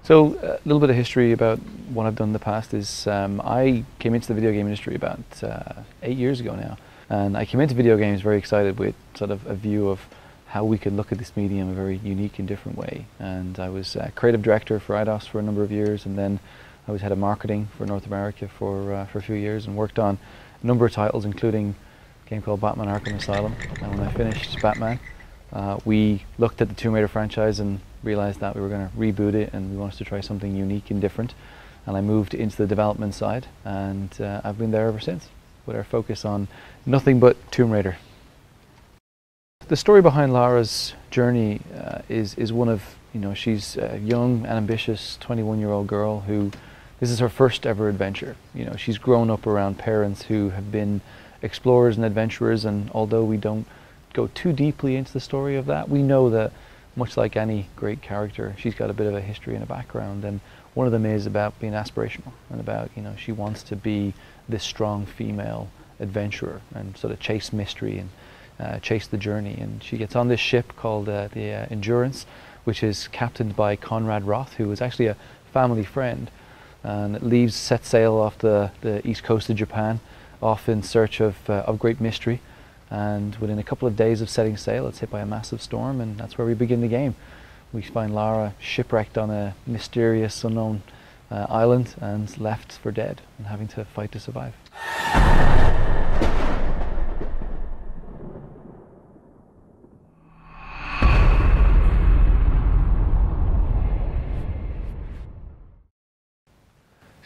So a little bit of history about what I've done in the past is I came into the video game industry about 8 years ago now, and I came into video games very excited with sort of a view of how we could look at this medium a very unique and different way. And I was creative director for IDOS for a number of years, and then I was head of marketing for North America for a few years, and worked on a number of titles, including a game called Batman Arkham Asylum. And when I finished Batman, we looked at the Tomb Raider franchise and realized that we were going to reboot it, and we wanted to try something unique and different. And I moved into the development side, and I've been there ever since, with our focus on nothing but Tomb Raider. The story behind Lara's journey is one of, she's a young and ambitious 21-year-old girl who, this is her first ever adventure. She's grown up around parents who have been explorers and adventurers, and although we don't go too deeply into the story of that, we know that much like any great character, she's got a bit of a history and a background, and one of them is about being aspirational and about, she wants to be this strong female adventurer and sort of chase mystery and chase the journey. And she gets on this ship called the Endurance, which is captained by Conrad Roth, who is actually a family friend, and it sets sail off the east coast of Japan, off in search of great mystery. And within a couple of days of setting sail, it's hit by a massive storm, and that's where we begin the game. We find Lara shipwrecked on a mysterious, unknown island and left for dead and having to fight to survive.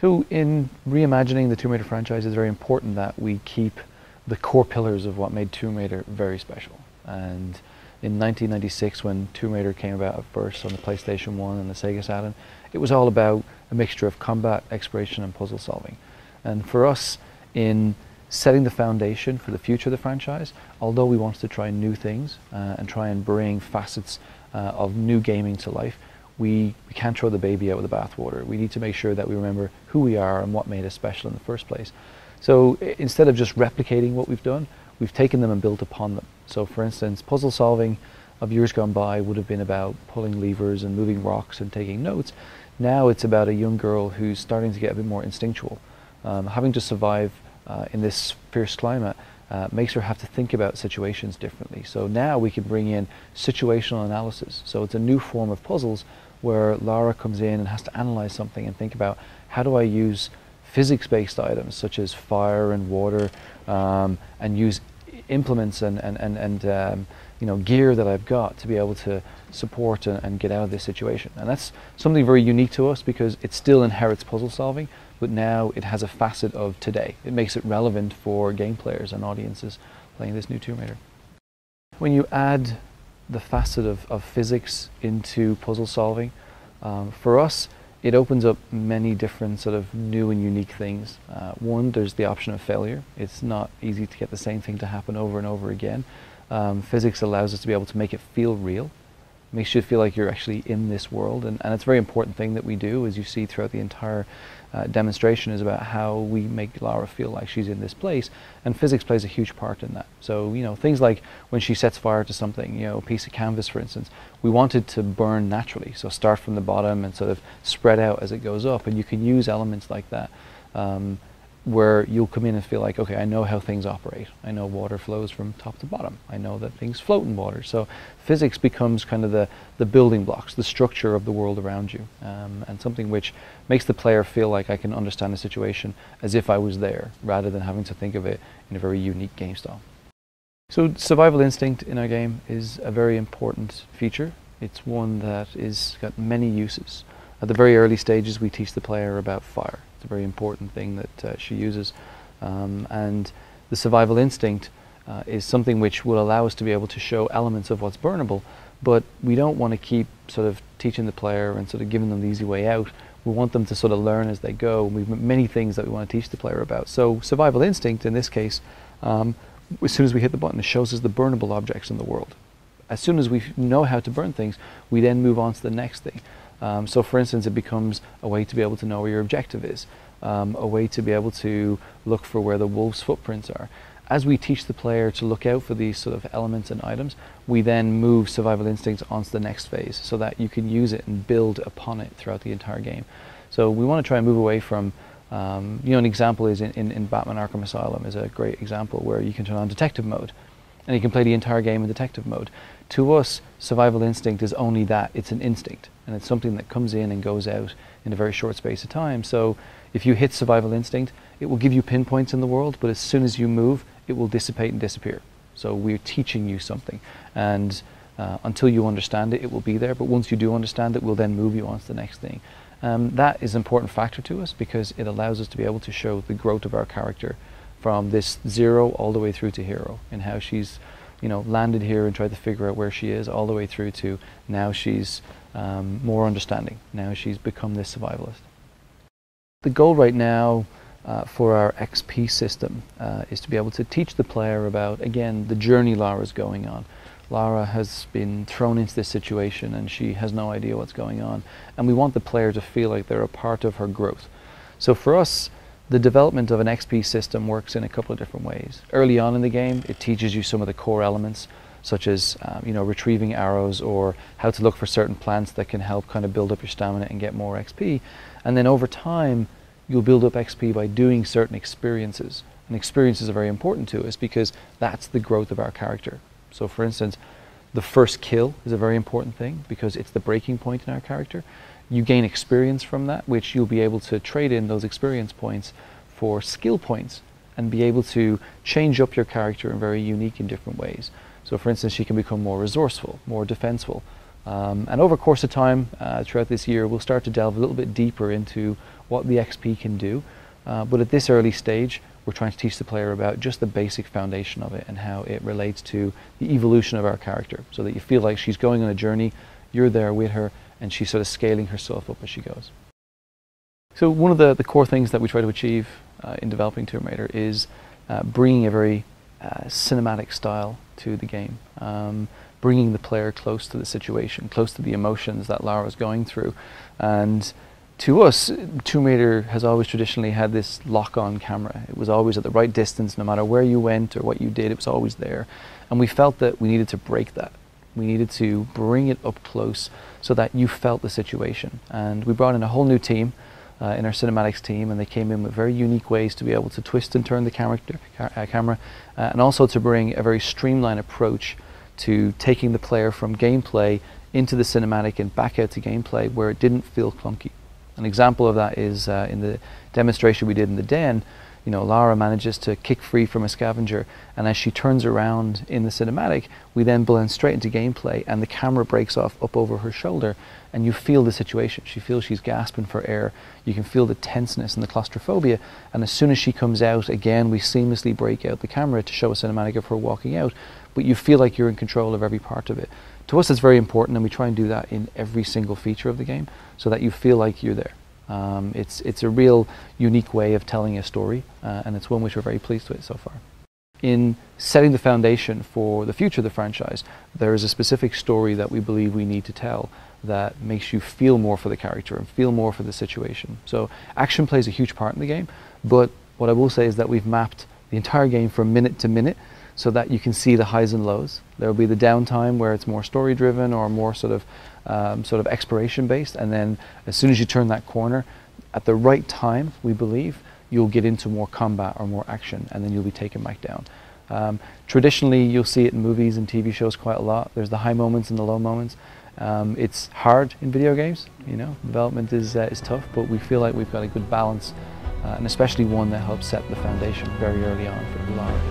So in reimagining the Tomb Raider franchise, it's very important that we keep the core pillars of what made Tomb Raider very special. And in 1996, when Tomb Raider came about at first on the PlayStation 1 and the Sega Saturn, it was all about a mixture of combat, exploration and puzzle solving. And for us, in setting the foundation for the future of the franchise, although we wanted to try new things and try and bring facets of new gaming to life, we can't throw the baby out with the bathwater. We need to make sure that we remember who we are and what made us special in the first place. So instead of just replicating what we've done, we've taken them and built upon them. So for instance, puzzle solving of years gone by would have been about pulling levers and moving rocks and taking notes. Now it's about a young girl who's starting to get a bit more instinctual. Having to survive in this fierce climate makes her have to think about situations differently. So now we can bring in situational analysis. So it's a new form of puzzles where Lara comes in and has to analyze something and think about, how do I use physics-based items such as fire and water, and use implements and gear that I've got to be able to support and get out of this situation. And that's something very unique to us because it still inherits puzzle solving, but now it has a facet of today. It makes it relevant for game players and audiences playing this new Tomb Raider. When you add the facet of physics into puzzle solving, for us, it opens up many different sort of new and unique things. One, there's the option of failure. It's not easy to get the same thing to happen over and over again. Physics allows us to be able to make it feel real. Makes you feel like you're actually in this world, and it's a very important thing that we do, as you see throughout the entire demonstration, is about how we make Lara feel like she's in this place, and physics plays a huge part in that. So things like when she sets fire to something, a piece of canvas for instance, we want it to burn naturally, so start from the bottom and sort of spread out as it goes up, and you can use elements like that where you'll come in and feel like, okay, I know how things operate. I know water flows from top to bottom. I know that things float in water. So physics becomes kind of the building blocks, the structure of the world around you, and something which makes the player feel like I can understand the situation as if I was there, rather than having to think of it in a very unique game style. So survival instinct in our game is a very important feature. It's one that is got many uses. At the very early stages, we teach the player about fire. It's a very important thing that she uses, and the survival instinct is something which will allow us to be able to show elements of what's burnable, but we don't want to keep sort of teaching the player and sort of giving them the easy way out. We want them to sort of learn as they go. We've many things that we want to teach the player about. So survival instinct in this case, as soon as we hit the button, it shows us the burnable objects in the world. As soon as we know how to burn things, we then move on to the next thing. So for instance, it becomes a way to be able to know where your objective is, a way to be able to look for where the wolves' footprints are. as we teach the player to look out for these sort of elements and items, we then move survival instinct onto the next phase so that you can use it and build upon it throughout the entire game. So we want to try and move away from, you know, an example is in Batman Arkham Asylum is a great example where you can turn on detective mode and you can play the entire game in detective mode. To us, survival instinct is only that, it's an instinct, and it's something that comes in and goes out in a very short space of time. So if you hit survival instinct, it will give you pinpoints in the world, but as soon as you move, it will dissipate and disappear. So we're teaching you something, and until you understand it, it will be there, but once you do understand it, we'll then move you on to the next thing. That is an important factor to us because it allows us to be able to show the growth of our character from this zero all the way through to hero, and how she's, you know, landed here and tried to figure out where she is, all the way through to now she's more understanding. Now she's become this survivalist. The goal right now for our XP system is to be able to teach the player about, again, the journey Lara's going on. Lara has been thrown into this situation and she has no idea what's going on, and we want the player to feel like they're a part of her growth. So for us, the development of an XP system works in a couple of different ways. Early on in the game, it teaches you some of the core elements, such as you know, retrieving arrows or how to look for certain plants that can help kind of build up your stamina and get more XP. And then over time, you'll build up XP by doing certain experiences. And experiences are very important to us because that's the growth of our character. So for instance, the first kill is a very important thing because it's the breaking point in our character. You gain experience from that, which you'll be able to trade in those experience points for skill points and be able to change up your character in very unique and different ways. So for instance, she can become more resourceful, more defenseful. And over the course of time, throughout this year, we'll start to delve a little bit deeper into what the XP can do. But at this early stage, we're trying to teach the player about just the basic foundation of it and how it relates to the evolution of our character, so that you feel like she's going on a journey, you're there with her, and she's sort of scaling herself up as she goes. So one of the core things that we try to achieve in developing Tomb Raider is bringing a very cinematic style to the game, bringing the player close to the situation, close to the emotions that Lara's going through. And to us, Tomb Raider has always traditionally had this lock-on camera. It was always at the right distance, no matter where you went or what you did, it was always there. And we felt that we needed to break that. We needed to bring it up close so that you felt the situation. And we brought in a whole new team in our cinematics team, and they came in with very unique ways to be able to twist and turn the camera, and also to bring a very streamlined approach to taking the player from gameplay into the cinematic and back out to gameplay where it didn't feel clunky. An example of that is in the demonstration we did in the den. You know, Lara manages to kick free from a scavenger, and as she turns around in the cinematic, we then blend straight into gameplay, and the camera breaks off up over her shoulder, and you feel the situation. She feels she's gasping for air. You can feel the tenseness and the claustrophobia, and as soon as she comes out, again, we seamlessly break out the camera to show a cinematic of her walking out, but you feel like you're in control of every part of it. To us, it's very important, and we try and do that in every single feature of the game, so that you feel like you're there. It's a real unique way of telling a story, and it's one which we're very pleased with so far. In setting the foundation for the future of the franchise, there is a specific story that we believe we need to tell that makes you feel more for the character and feel more for the situation. So action plays a huge part in the game, but what I will say is that we've mapped the entire game from minute to minute so that you can see the highs and lows. There will be the downtime where it's more story driven or more sort of exploration based, and then as soon as you turn that corner, at the right time, we believe, you'll get into more combat or more action, and then you'll be taken back down. Traditionally, you'll see it in movies and TV shows quite a lot. There's the high moments and the low moments. It's hard in video games, you know, development is tough, but we feel like we've got a good balance, and especially one that helps set the foundation very early on for Lara.